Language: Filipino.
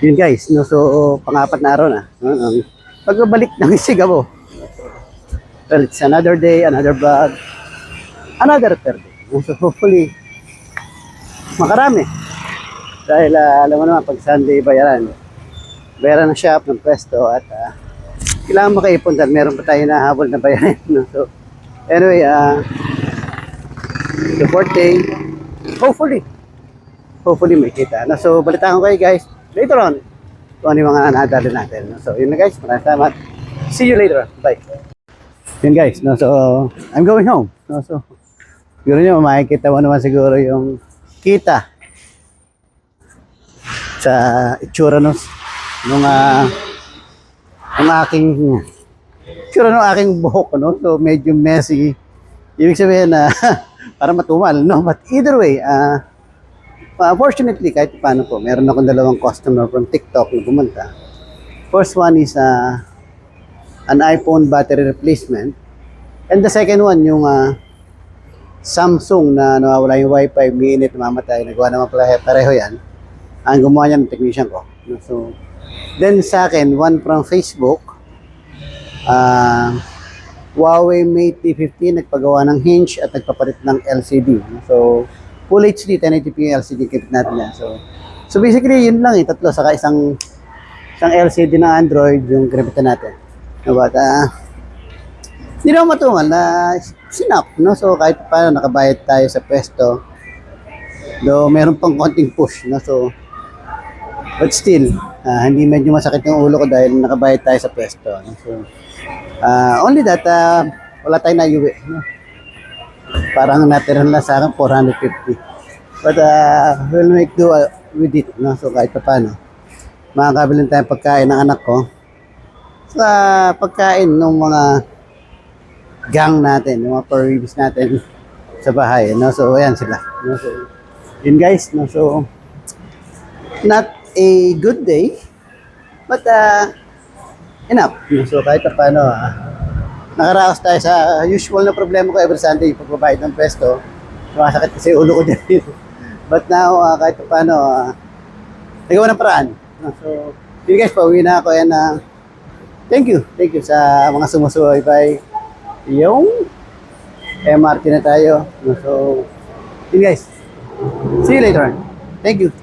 Yun guys, no, so pang-apat na araw na. Pagbabalik ng Sigabo. Well, it's another day, another vlog, another Thursday. So hopefully, makarami. Dahil alam mo naman, pag Sunday bayaran. Bayaran ng shop, ng pwesto, at kailangan makaipon dahil meron pa tayo na habol na bayaran. No? So anyway, the fourth day, hopefully may kita. No? So balitaan ko kayo guys later on kung ano yung mga nadali natin. No? So yun na guys, maraming salamat. See you later. Bye. Yun guys, no? So I'm going home. No? So siguro nyo, makikita mo naman siguro yung kita sa itsura nung aking itsura nung aking buhok, no? So medyo messy. Ibig sabihin na para matumal, no? But either way, fortunately, kahit paano po, meron akong dalawang customer from TikTok na pumunta. First one is an iPhone battery replacement. And the second one, yung Samsung na nawawala yung wifi, minute, mamatay, nagawa naman pala pareho yan. Ang gumawa niya ng technician ko. So, then sa akin, one from Facebook, Huawei Mate T15, nagpagawa ng hinge at nagpapalit ng LCD. So, Full HD 1080p LCD kapit natin yan. So basically yun lang tatlo saka isang LCD na Android yung kinapitan natin. But hindi naman matungal na sinap, no? So kahit paano nakabayad tayo sa pwesto. Though meron pang konting push, no? So but still, hindi medyo masakit yung ulo ko dahil nakabayad tayo sa pwesto, no? So only that wala tayong naiuwi, no? Parang natira na sa akin 450. But we'll make do with it, no? So kahit pa paano, makakabilin tayong pagkain ng anak ko sa pagkain ng mga gang natin, yung mga per-ribs natin sa bahay, no? So ayan sila, no? So yun guys, no? So not a good day, but enough, no? So kahit pa paano, nakaraos tayo sa usual na problema ko every Sunday, yung pagbabayad ng pwesto. Masakit kasi ulo ko dyan. But now, kahit pa paano, nagawa ng paraan. So, yun guys, pauwi na ako. And thank you sa mga sumusubaybay. Yung MRT na tayo. So, yun guys, see you later on. Thank you.